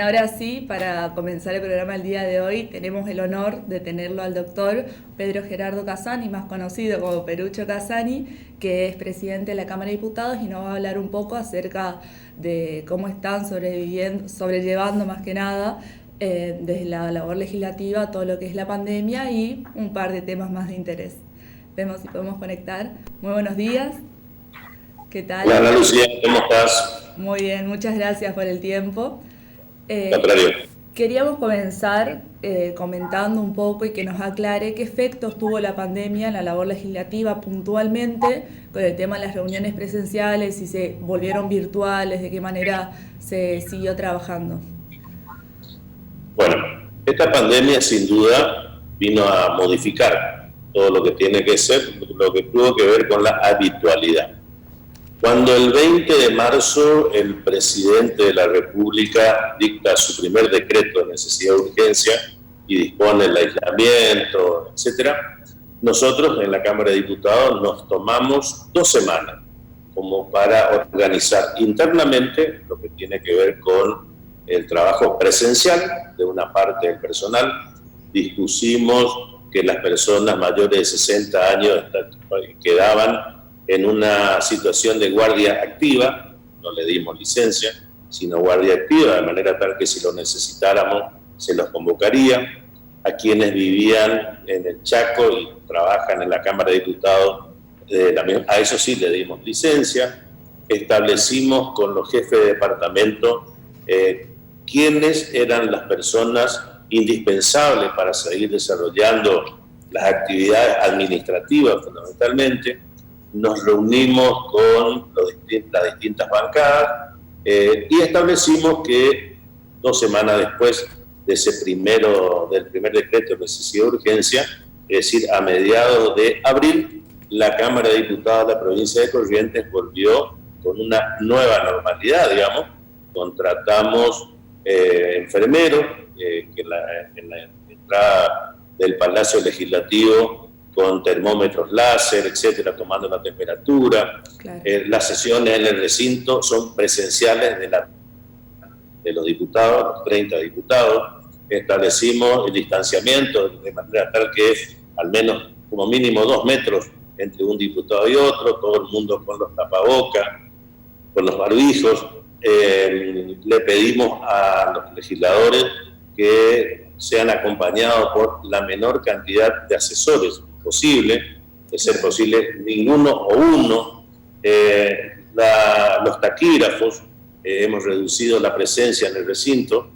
Ahora sí, para comenzar el programa el día de hoy, tenemos el honor de tenerlo al doctor Pedro Gerardo Casani, más conocido como Perucho Casani, que es presidente de la Cámara de Diputados y nos va a hablar un poco acerca de cómo están sobrellevando más que nada desde la labor legislativa todo lo que es la pandemia y un par de temas más de interés. Vemos si podemos conectar. Muy buenos días. ¿Qué tal? Hola Ana Lucía, ¿cómo estás? Muy bien, muchas gracias por el tiempo. Eh, Contrario. Queríamos comenzar comentando un poco y que nos aclare qué efectos tuvo la pandemia en la labor legislativa puntualmente con el tema de las reuniones presenciales, si se volvieron virtuales, de qué manera se siguió trabajando. Bueno, esta pandemia sin duda vino a modificar todo lo que tiene que ser, lo que tuvo que ver con la habitualidad. Cuando el 20 de marzo el presidente de la República dicta su primer decreto de necesidad de urgencia y dispone el aislamiento, etcétera, nosotros en la Cámara de Diputados nos tomamos 2 semanas como para organizar internamente lo que tiene que ver con el trabajo presencial de una parte del personal. Dispusimos que las personas mayores de 60 años quedaban en una situación de guardia activa, no le dimos licencia, sino guardia activa, de manera tal que si lo necesitáramos se los convocaría. A quienes vivían en el Chaco y trabajan en la Cámara de Diputados, a eso sí le dimos licencia. Establecimos con los jefes de departamento quiénes eran las personas indispensables para seguir desarrollando las actividades administrativas fundamentalmente. Nos reunimos con las distintas bancadas y establecimos que 2 semanas después de del primer decreto de necesidad de urgencia, es decir, a mediados de abril, la Cámara de Diputados de la provincia de Corrientes volvió con una nueva normalidad, digamos. Contratamos enfermeros que en la entrada del Palacio Legislativo con termómetros láser, etcétera, tomando la temperatura. Claro. Las sesiones en el recinto son presenciales de los diputados, los 30 diputados. Establecimos el distanciamiento de manera tal que al menos como mínimo 2 metros entre un diputado y otro, todo el mundo con los tapabocas, con los barbijos. Le pedimos a los legisladores que sean acompañados por la menor cantidad de asesores posible, de ser posible ninguno o uno. Los taquígrafos, hemos reducido la presencia en el recinto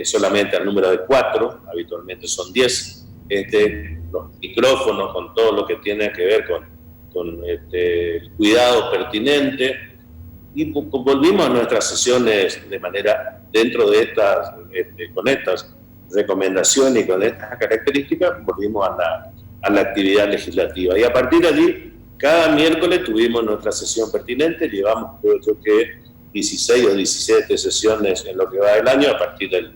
solamente al número de 4, habitualmente son 10. Los micrófonos, con todo lo que tiene que ver con el cuidado pertinente, y volvimos a nuestras sesiones de manera, dentro de con estas recomendaciones y con estas características, volvimos a la actividad legislativa. Y a partir de allí, cada miércoles tuvimos nuestra sesión pertinente, llevamos creo que 16 o 17 sesiones en lo que va del año, a partir del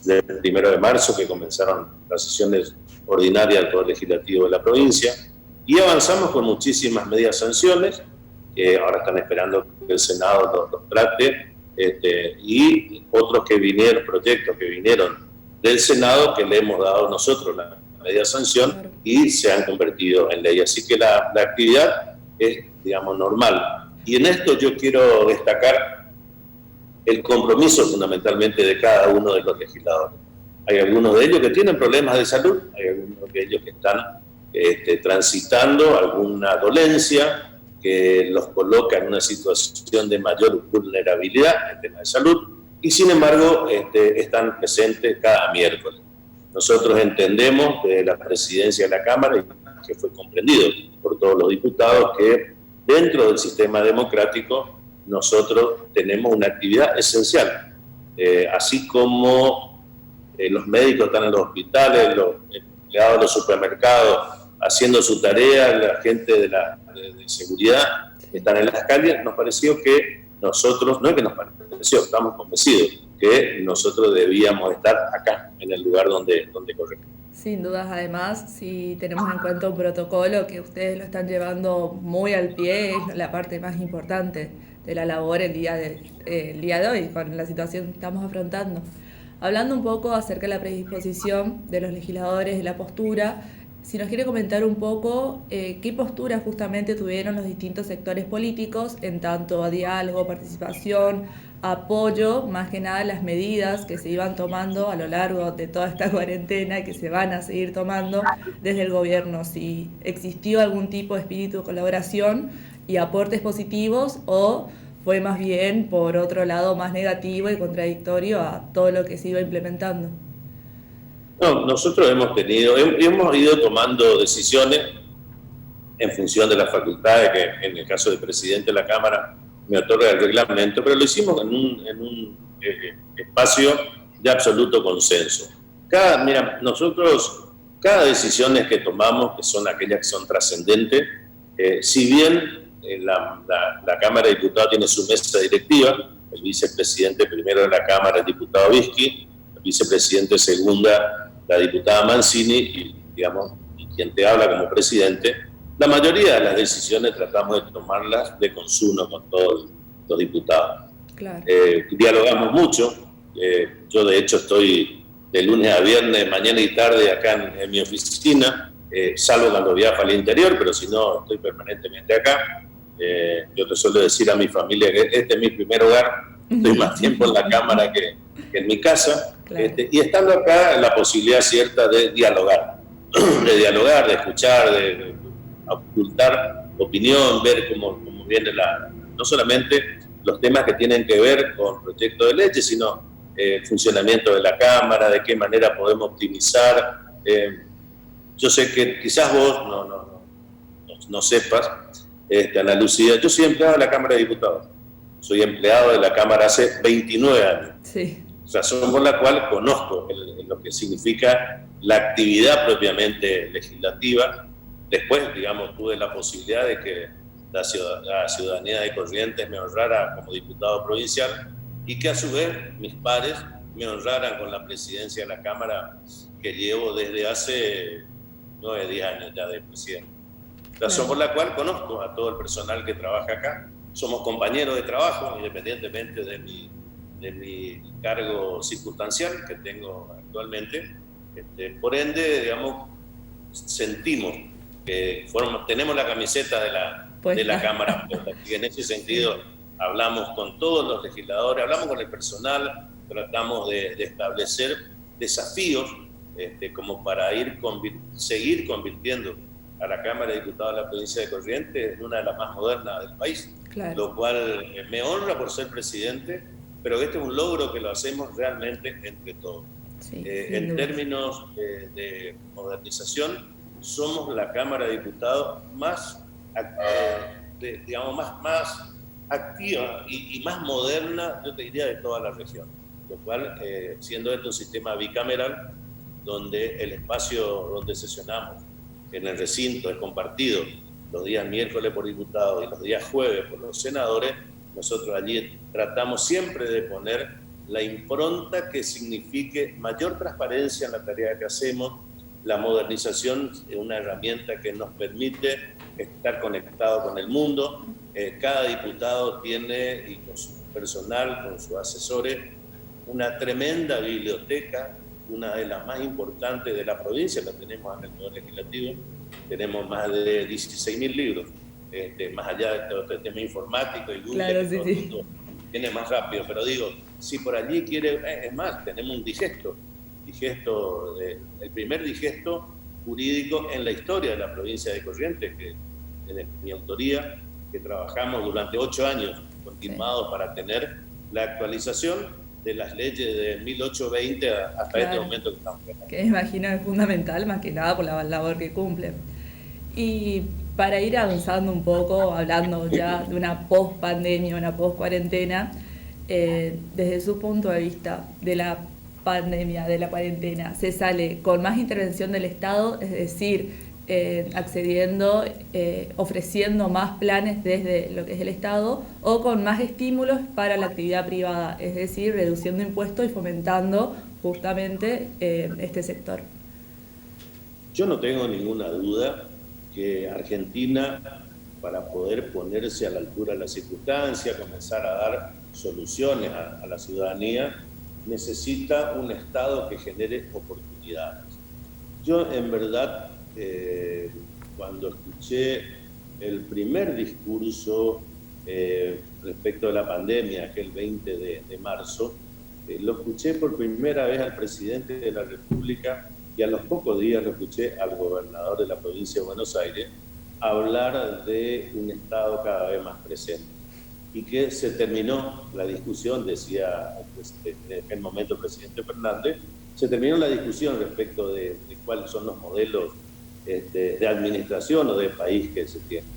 1 de marzo, que comenzaron las sesiones ordinarias del Poder Legislativo de la provincia, y avanzamos con muchísimas medidas sanciones, que ahora están esperando que el Senado los trate, y otros proyectos que vinieron del Senado, que le hemos dado nosotros la medida sanción, Claro. y se han convertido en ley. Así que la actividad es, digamos, normal. Y en esto yo quiero destacar el compromiso fundamentalmente de cada uno de los legisladores. Hay algunos de ellos que tienen problemas de salud, hay algunos de ellos que están transitando alguna dolencia que los coloca en una situación de mayor vulnerabilidad en temas de salud, y sin embargo están presentes cada miércoles. Nosotros entendemos desde la presidencia de la Cámara, y que fue comprendido por todos los diputados, que dentro del sistema democrático nosotros tenemos una actividad esencial. Así como los médicos están en los hospitales, los empleados de los supermercados haciendo su tarea, la gente de seguridad están en las calles, nos pareció que nosotros, no es que nos pareció, estamos convencidos que nosotros debíamos estar acá, en el lugar donde corresponde. Sin dudas, además, si tenemos en cuenta un protocolo que ustedes lo están llevando muy al pie, es la parte más importante de la labor el día de hoy, con la situación que estamos afrontando. Hablando un poco acerca de la predisposición de los legisladores, de la postura, si nos quiere comentar un poco qué postura justamente tuvieron los distintos sectores políticos en tanto a diálogo, participación, apoyo, más que nada las medidas que se iban tomando a lo largo de toda esta cuarentena y que se van a seguir tomando desde el gobierno, si existió algún tipo de espíritu de colaboración y aportes positivos o fue más bien por otro lado más negativo y contradictorio a todo lo que se iba implementando. No, nosotros hemos ido tomando decisiones en función de las facultades que en el caso del presidente de la Cámara me otorga el reglamento, pero lo hicimos en un espacio de absoluto consenso. Cada decisión que tomamos, que son aquellas que son trascendentes, si bien la Cámara de Diputados tiene su mesa directiva, el vicepresidente primero de la Cámara, el diputado Vizqui, el vicepresidente segunda, la diputada Mancini, y quien te habla como presidente. La mayoría de las decisiones tratamos de tomarlas de consumo con todos los diputados. Claro. Dialogamos mucho. Yo, de hecho, estoy de lunes a viernes, mañana y tarde, acá en mi oficina, salvo cuando viajo al interior, pero si no, estoy permanentemente acá. Yo te suelo decir a mi familia que este es mi primer hogar. Estoy más tiempo en la Cámara que en mi casa. Claro. Y estando acá, la posibilidad cierta de dialogar, de escuchar, de ocultar opinión, ver cómo viene no solamente los temas que tienen que ver con proyectos de ley, sino el funcionamiento de la Cámara, de qué manera podemos optimizar. Yo sé que quizás vos no sepas, Ana Lucía, yo soy empleado de la Cámara de Diputados, soy empleado de la Cámara hace 29 años. Sí. Razón por la cual conozco lo que significa la actividad propiamente legislativa. Después, tuve la posibilidad de que la ciudadanía de Corrientes me honrara como diputado provincial y que a su vez mis pares me honraran con la presidencia de la Cámara que llevo desde hace 9, 10 años ya de presidente. Razón por la cual conozco a todo el personal que trabaja acá. Somos compañeros de trabajo, independientemente de mi cargo circunstancial que tengo actualmente. Por ende, sentimos que tenemos la camiseta de la Cámara, y en ese sentido hablamos con todos los legisladores, hablamos con el personal, tratamos de establecer desafíos como para seguir convirtiendo a la Cámara de Diputados de la provincia de Corrientes en una de las más modernas del país, claro. Lo cual me honra por ser presidente, pero este es un logro que lo hacemos realmente entre todos. Sí, en términos de modernización, somos la Cámara de Diputados más activa y más moderna, yo te diría, de toda la región. Lo cual, siendo esto un sistema bicameral, donde el espacio donde sesionamos en el recinto es compartido los días miércoles por diputados y los días jueves por los senadores, nosotros allí tratamos siempre de poner la impronta que signifique mayor transparencia en la tarea que hacemos. La modernización es una herramienta que nos permite estar conectado con el mundo. Cada diputado tiene, y con su personal, con sus asesores, una tremenda biblioteca, una de las más importantes de la provincia, la tenemos en el Poder Legislativo. Tenemos más de 16.000 libros, más allá de todo este tema informático y Google, claro, que todo el mundo tiene más rápido. Pero digo, si por allí quiere, es más, tenemos un digesto, el primer digesto jurídico en la historia de la provincia de Corrientes, que en mi autoría, que trabajamos durante 8 años continuados, sí, para tener la actualización de las leyes de 1820 hasta claro, este momento que estamos viendo. Que me imagino es fundamental, más que nada por la labor que cumple. Y para ir avanzando un poco, hablando ya de una post-pandemia, una post-cuarentena, desde su punto de vista de la pandemia, de la cuarentena, ¿se sale con más intervención del Estado, es decir, accediendo, ofreciendo más planes desde lo que es el Estado, o con más estímulos para la actividad privada, es decir, reduciendo impuestos y fomentando justamente este sector? Yo no tengo ninguna duda que Argentina, para poder ponerse a la altura de la circunstancia, comenzar a dar soluciones a la ciudadanía, necesita un Estado que genere oportunidades. Yo, en verdad, cuando escuché el primer discurso respecto de la pandemia, aquel 20 de marzo, lo escuché por primera vez al presidente de la República y a los pocos días lo escuché al gobernador de la provincia de Buenos Aires hablar de un Estado cada vez más presente. Y que se terminó la discusión, decía en aquel momento el presidente Fernández, se terminó la discusión respecto de cuáles son los modelos de administración o de país que se tienen.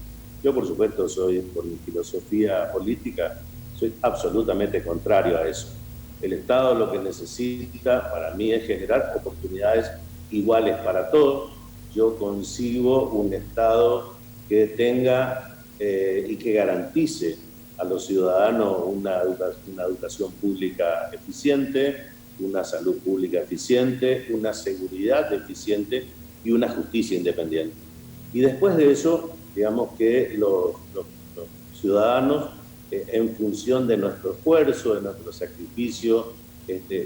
Yo, por supuesto, soy, por mi filosofía política, soy absolutamente contrario a eso. El Estado lo que necesita para mí es generar oportunidades iguales para todos. Yo concibo un Estado que tenga y que garantice a los ciudadanos una educación pública eficiente, una salud pública eficiente, una seguridad eficiente y una justicia independiente. Y después de eso, digamos que los ciudadanos, en función de nuestro esfuerzo, de nuestro sacrificio,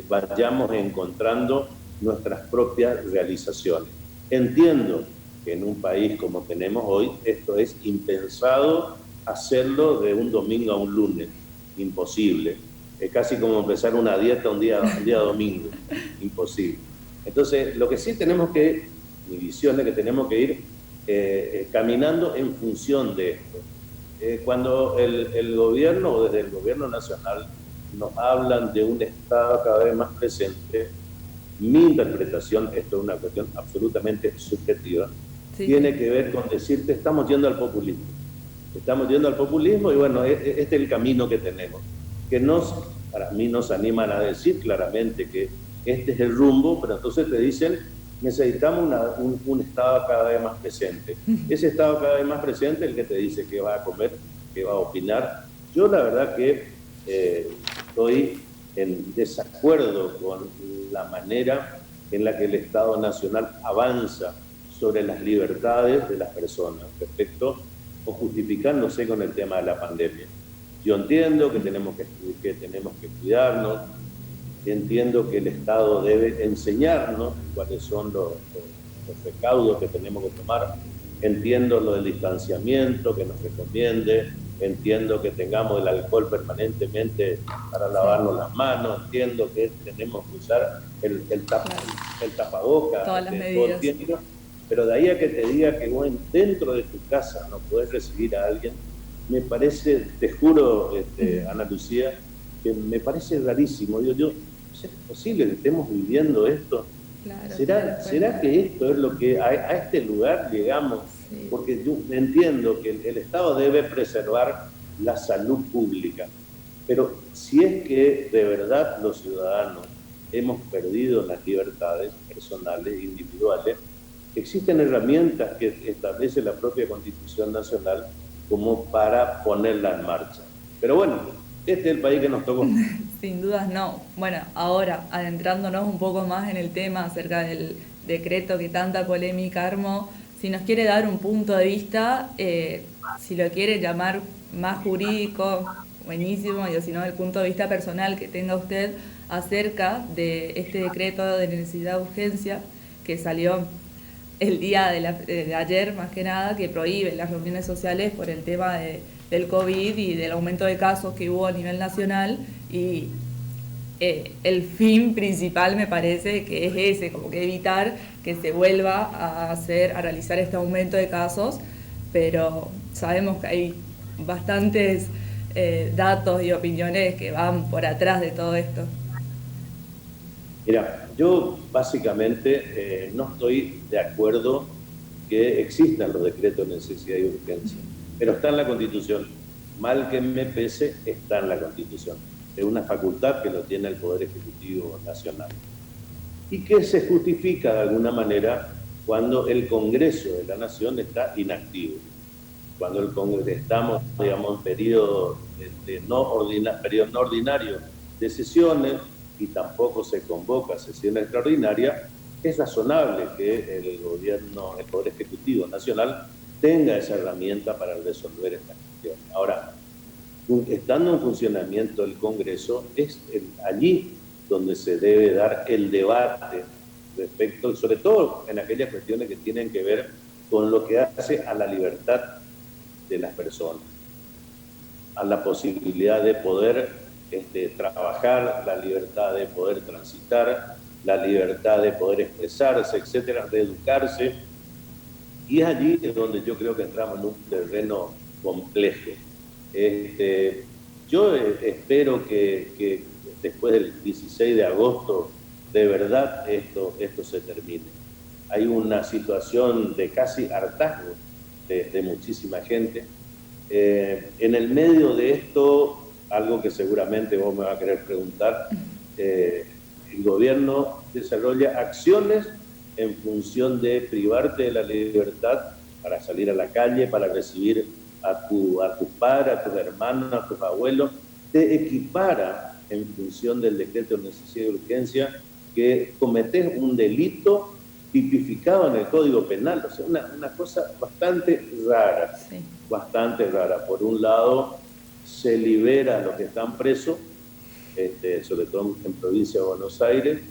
vayamos encontrando nuestras propias realizaciones. Entiendo que en un país como tenemos hoy, esto es impensado hacerlo de un domingo a un lunes, imposible. Es casi como empezar una dieta un día domingo, imposible. Entonces, lo que sí tenemos que, mi visión es que tenemos que ir caminando en función de esto. Cuando el gobierno o desde el gobierno nacional nos hablan de un Estado cada vez más presente, mi interpretación, esto es una cuestión absolutamente subjetiva, sí, tiene que ver con decirte, estamos yendo al populismo. Estamos yendo al populismo y bueno, este es el camino que tenemos. Que para mí nos animan a decir claramente que este es el rumbo, pero entonces te dicen, necesitamos un Estado cada vez más presente. Ese Estado cada vez más presente es el que te dice qué va a comer, qué va a opinar. Yo la verdad que estoy en desacuerdo con la manera en la que el Estado Nacional avanza sobre las libertades de las personas respecto o justificándose con el tema de la pandemia. Yo entiendo que tenemos que cuidarnos, entiendo que el Estado debe enseñarnos cuáles son los recaudos que tenemos que tomar, entiendo lo del distanciamiento que nos recomiende, entiendo que tengamos el alcohol permanentemente para lavarnos las manos, entiendo que tenemos que usar el tapabocas todas las medidas. Todo el tiempo, pero de ahí a que te diga que vos dentro de tu casa no podés recibir a alguien, me parece, te juro, Ana Lucía, que me parece rarísimo. ¿Es posible que estemos viviendo esto? Claro, ¿Será que esto es lo que a este lugar llegamos? Sí. Porque yo entiendo que el Estado debe preservar la salud pública, pero si es que de verdad los ciudadanos hemos perdido las libertades personales, individuales, existen herramientas que establece la propia Constitución Nacional como para ponerla en marcha. Pero bueno, este es el país que nos tocó. Sin dudas no. Bueno, ahora, adentrándonos un poco más en el tema acerca del decreto que tanta polémica armó, si nos quiere dar un punto de vista, si lo quiere llamar más jurídico, buenísimo, y si no, el punto de vista personal que tenga usted acerca de este decreto de necesidad de urgencia que salió el día de ayer, más que nada, que prohíbe las reuniones sociales por el tema del COVID y del aumento de casos que hubo a nivel nacional, y el fin principal me parece que es ese, como que evitar que se vuelva a realizar este aumento de casos, pero sabemos que hay bastantes datos y opiniones que van por atrás de todo esto. Mira, yo básicamente no estoy de acuerdo que existan los decretos de necesidad y urgencia, pero está en la Constitución. Mal que me pese, está en la Constitución. Es una facultad que lo tiene el Poder Ejecutivo Nacional. Y que se justifica de alguna manera cuando el Congreso de la Nación está inactivo. Cuando el Congreso estamos, digamos, en periodo no ordinario de sesiones, y tampoco se convoca sesión extraordinaria, es razonable que el gobierno, el Poder Ejecutivo Nacional, tenga esa herramienta para resolver esta cuestión. Ahora, estando en funcionamiento el Congreso, allí donde se debe dar el debate respecto, sobre todo en aquellas cuestiones que tienen que ver con lo que hace a la libertad de las personas, a la posibilidad de poder trabajar, la libertad de poder transitar, la libertad de poder expresarse, etcétera, de educarse. Y es allí donde yo creo que entramos en un terreno complejo. Yo espero que después del 16 de agosto, de verdad, esto se termine. Hay una situación de casi hartazgo de muchísima gente. En el medio de esto, algo que seguramente vos me vas a querer preguntar, el gobierno desarrolla acciones en función de privarte de la libertad para salir a la calle, para recibir a tus padres, a tus hermanos, a tus abuelos, te equipara en función del decreto de necesidad y urgencia que cometés un delito tipificado en el Código Penal. O sea, una cosa bastante rara, sí. Bastante rara. Por un lado, se libera a los que están presos, sobre todo en provincia de Buenos Aires,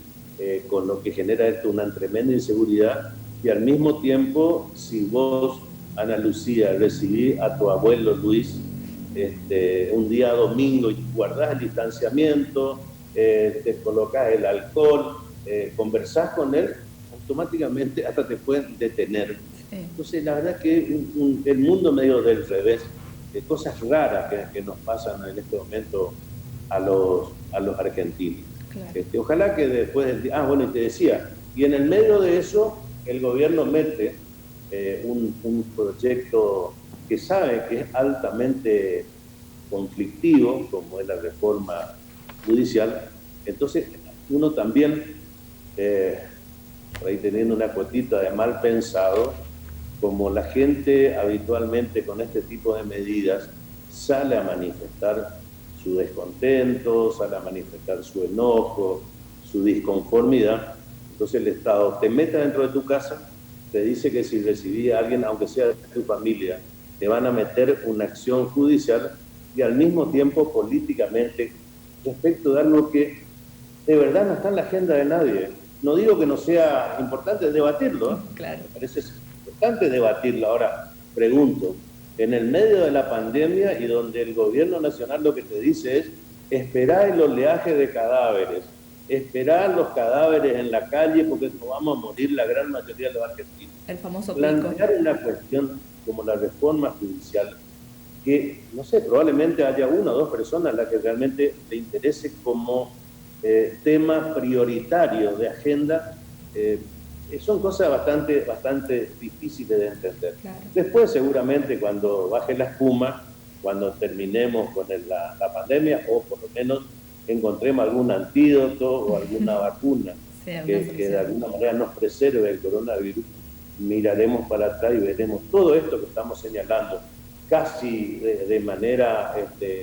con lo que genera esto una tremenda inseguridad, y al mismo tiempo, si vos, Ana Lucía, recibís a tu abuelo Luis un día domingo y guardás el distanciamiento, te colocás el alcohol, conversás con él, automáticamente hasta te pueden detener. Sí. Entonces, la verdad que el mundo medio del revés, cosas raras que nos pasan en este momento a los argentinos. Claro. Ojalá que después del... bueno, y te decía, y en el medio de eso, el gobierno mete un proyecto que sabe que es altamente conflictivo, como es la reforma judicial. Entonces, uno también, por ahí teniendo una cuotita de mal pensado, como la gente habitualmente con este tipo de medidas sale a manifestar su descontento, sale a manifestar su enojo, su disconformidad, entonces el Estado te mete dentro de tu casa, te dice que si recibí a alguien, aunque sea de tu familia, te van a meter una acción judicial, y al mismo tiempo políticamente respecto de algo que de verdad no está en la agenda de nadie. No digo que no sea importante debatirlo, ¿eh? Claro. Me parece importante debatirlo. Ahora, pregunto, en el medio de la pandemia y donde el gobierno nacional lo que te dice es esperar el oleaje de cadáveres, esperar los cadáveres en la calle porque nos vamos a morir la gran mayoría de los argentinos. El famoso pico. Plantear una cuestión como la reforma judicial, que, no sé, probablemente haya una o dos personas a las que realmente le interese como tema prioritario de agenda, son cosas bastante difíciles de entender. Claro. Después, seguramente, cuando baje la espuma, cuando terminemos con la pandemia, o por lo menos encontremos algún antídoto o alguna vacuna sí, que de alguna manera nos preserve del coronavirus, miraremos para atrás y veremos todo esto que estamos señalando, casi de manera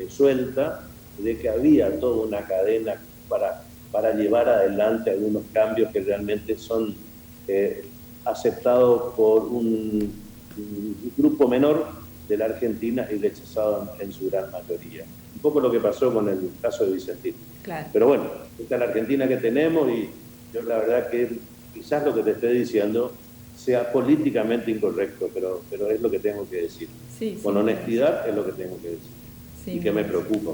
suelta, de que había toda una cadena para llevar adelante algunos cambios que realmente son aceptados por un grupo menor de la Argentina y rechazados en su gran mayoría. Un poco lo que pasó con el caso de Vicentín. Claro. Pero bueno, esta es la Argentina que tenemos, y yo la verdad que quizás lo que te estoy diciendo sea políticamente incorrecto, pero es lo que tengo que decir. Sí, con honestidad es lo que tengo que decir. Sí, y que me preocupa.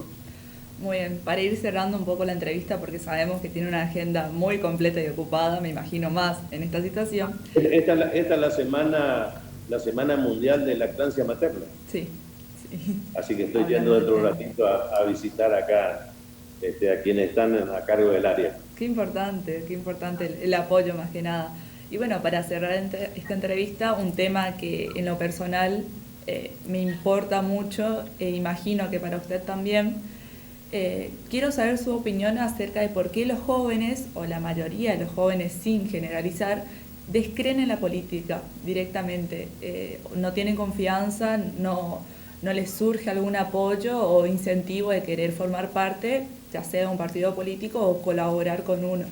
Muy bien, para ir cerrando un poco la entrevista, porque sabemos que tiene una agenda muy completa y ocupada, me imagino más en esta situación. Esta es la semana mundial de lactancia materna. Sí, sí. Así que estoy yendo dentro de un ratito a visitar acá a quienes están a cargo del área. Qué importante el apoyo más que nada. Y bueno, para cerrar esta entrevista, un tema que en lo personal me importa mucho, e imagino que para usted también. Quiero saber su opinión acerca de por qué los jóvenes, o la mayoría de los jóvenes sin generalizar, descreen en la política directamente. No tienen confianza, no les surge algún apoyo o incentivo de querer formar parte, ya sea de un partido político o colaborar con uno.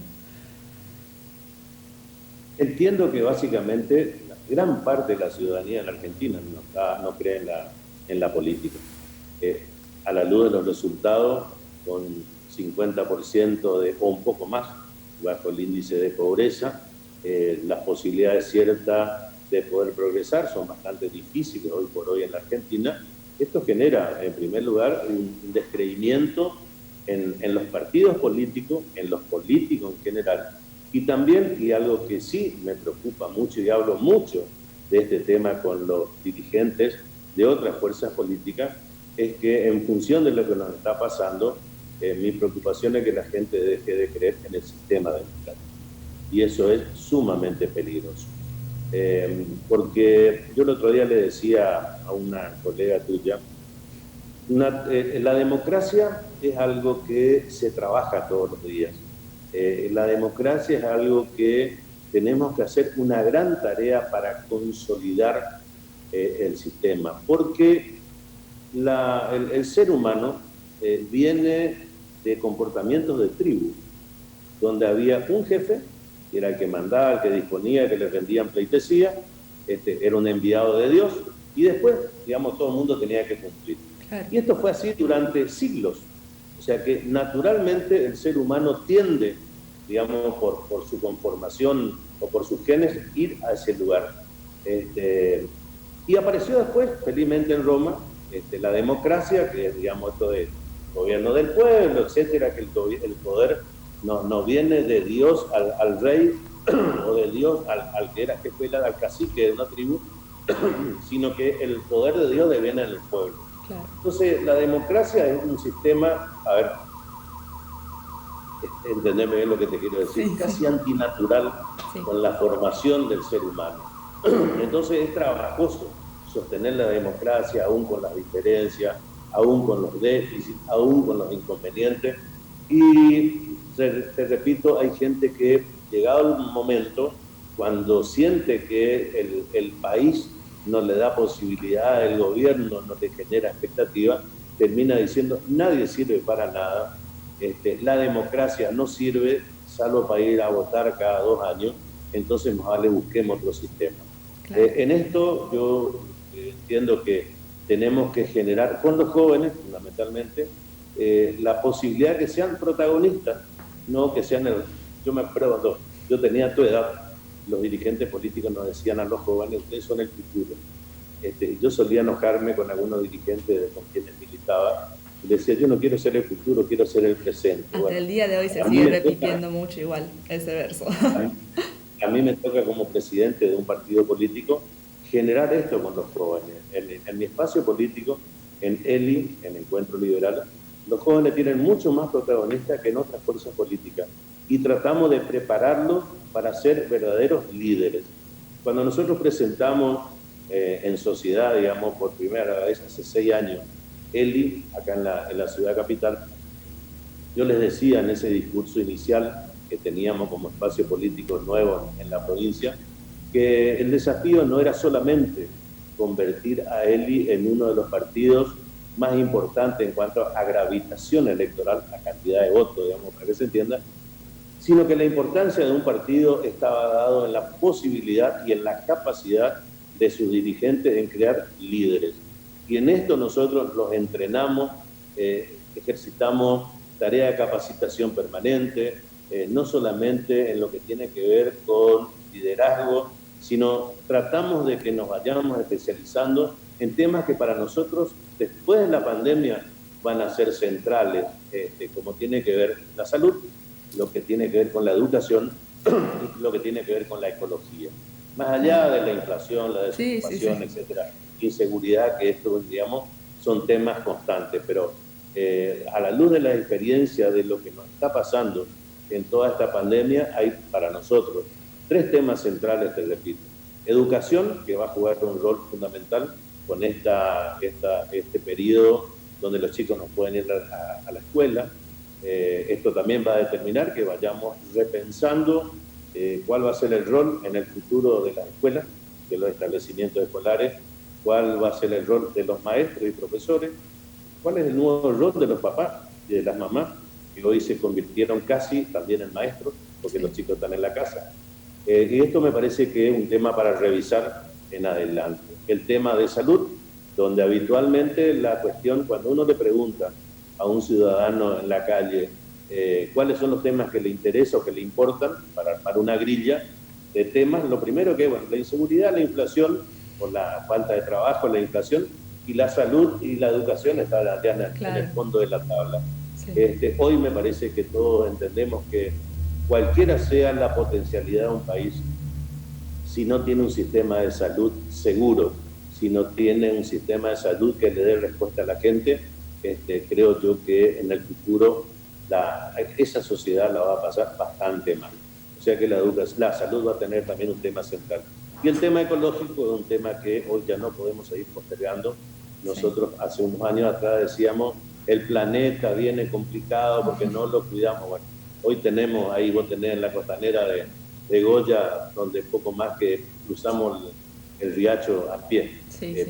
Entiendo que básicamente gran parte de la ciudadanía en la Argentina no cree en la política. A la luz de los resultados, con 50% o un poco más bajo el índice de pobreza. Las posibilidades ciertas de poder progresar son bastante difíciles hoy por hoy en la Argentina. Esto genera, en primer lugar, un descreimiento en los partidos políticos, en los políticos en general, y también, y algo que sí me preocupa mucho y hablo mucho de este tema con los dirigentes de otras fuerzas políticas, es que en función de lo que nos está pasando, mi preocupación es que la gente deje de creer en el sistema democrático. Y eso es sumamente peligroso. Porque yo el otro día le decía a una colega tuya, la democracia es algo que se trabaja todos los días. La democracia es algo que tenemos que hacer una gran tarea para consolidar el sistema, porque el ser humano viene de comportamientos de tribu, donde había un jefe, que era el que mandaba, el que disponía, el que le rendían pleitesía, era un enviado de Dios, y después, digamos, todo el mundo tenía que cumplir. Claro. Y esto fue así durante siglos. O sea que naturalmente el ser humano tiende, digamos, por su conformación o por sus genes, ir a ese lugar. Y apareció después, felizmente en Roma, la democracia, que es, digamos, esto de gobierno del pueblo, etcétera, que el poder no viene de Dios al rey, o de Dios al que era jefe, al cacique de una tribu, sino que el poder de Dios viene del pueblo. Claro. Entonces, la democracia es un sistema, a ver, entendeme bien lo que te quiero decir, sí, casi antinatural, sí, con la formación del ser humano. Entonces es trabajoso sostener la democracia, aún con las diferencias, aún con los déficits, aún con los inconvenientes. Y te repito, hay gente que, llegado un momento, cuando siente que el país no le da posibilidad, el gobierno no le genera expectativa, termina diciendo, nadie sirve para nada, la democracia no sirve, salvo para ir a votar cada 2 años, entonces más vale busquemos otro sistema. Claro. En esto yo entiendo que tenemos que generar con los jóvenes, fundamentalmente, la posibilidad de que sean protagonistas, no que sean yo me acuerdo, yo tenía tu edad, los dirigentes políticos nos decían a los jóvenes, ustedes son el futuro. Yo solía enojarme con algunos dirigentes con quienes militaba, y decía, yo no quiero ser el futuro, quiero ser el presente. Hasta bueno, el día de hoy se sigue repitiendo mucho igual ese verso. A mí me toca como presidente de un partido político generar esto con los jóvenes. En mi espacio político, en ELI, en Encuentro Liberal, los jóvenes tienen mucho más protagonistas que en otras fuerzas políticas y tratamos de prepararlos para ser verdaderos líderes. Cuando nosotros presentamos en sociedad, digamos, por primera vez hace 6 años, ELI, acá en la ciudad capital, yo les decía en ese discurso inicial que teníamos como espacio político nuevo en la provincia, que el desafío no era solamente convertir a ELI en uno de los partidos más importantes en cuanto a gravitación electoral, a cantidad de votos, digamos, para que se entienda, sino que la importancia de un partido estaba dado en la posibilidad y en la capacidad de sus dirigentes en crear líderes. Y en esto nosotros los entrenamos, ejercitamos tarea de capacitación permanente, no solamente en lo que tiene que ver con liderazgo, sino tratamos de que nos vayamos especializando en temas que para nosotros, después de la pandemia, van a ser centrales, como tiene que ver la salud, lo que tiene que ver con la educación y lo que tiene que ver con la ecología. Más allá de la inflación, la desocupación, etcétera, inseguridad, que esto, digamos, son temas constantes, pero a la luz de la experiencia de lo que nos está pasando en toda esta pandemia, hay para nosotros 3 temas centrales, te repito. Educación, que va a jugar un rol fundamental con este periodo donde los chicos no pueden ir a la escuela. Esto también va a determinar que vayamos repensando cuál va a ser el rol en el futuro de las escuelas, de los establecimientos escolares, cuál va a ser el rol de los maestros y profesores, cuál es el nuevo rol de los papás y de las mamás, que hoy se convirtieron casi también en maestros, porque los chicos están en la casa. Y esto me parece que es un tema para revisar en adelante. El tema de salud, donde habitualmente la cuestión, cuando uno le pregunta a un ciudadano en la calle cuáles son los temas que le interesan o que le importan para armar una grilla de temas. Lo primero que es, bueno, la inseguridad, la inflación, o la falta de trabajo, la inflación, y la salud y la educación están ya en el fondo de la tabla. Sí. Hoy me parece que todos entendemos que cualquiera sea la potencialidad de un país, si no tiene un sistema de salud seguro, si no tiene un sistema de salud que le dé respuesta a la gente, creo yo que en el futuro esa sociedad la va a pasar bastante mal. O sea que la salud va a tener también un tema central. Y el tema ecológico es un tema que hoy ya no podemos seguir postergando. Nosotros hace unos años atrás decíamos, el planeta viene complicado porque no lo cuidamos. Bueno, hoy tenemos, ahí vos tenés en la costanera de Goya, donde poco más que cruzamos el riacho a pie,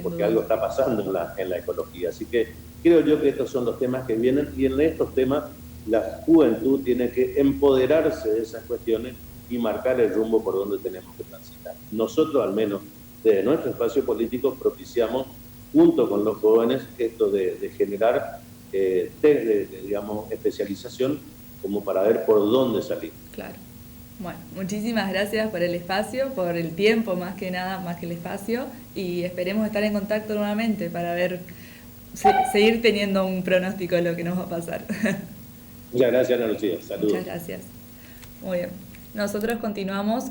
porque algo está pasando en la ecología. Así que creo yo que estos son los temas que vienen, y en estos temas la juventud tiene que empoderarse de esas cuestiones y marcar el rumbo por donde tenemos que transitar. Nosotros, al menos desde nuestro espacio político, propiciamos, junto con los jóvenes, esto de generar digamos, especialización como para ver por dónde salir. Claro. Bueno, muchísimas gracias por el espacio, por el tiempo más que nada, más que el espacio, y esperemos estar en contacto nuevamente para ver, seguir teniendo un pronóstico de lo que nos va a pasar. Muchas gracias, Ana Lucía. Saludos. Muchas gracias. Muy bien. Nosotros continuamos.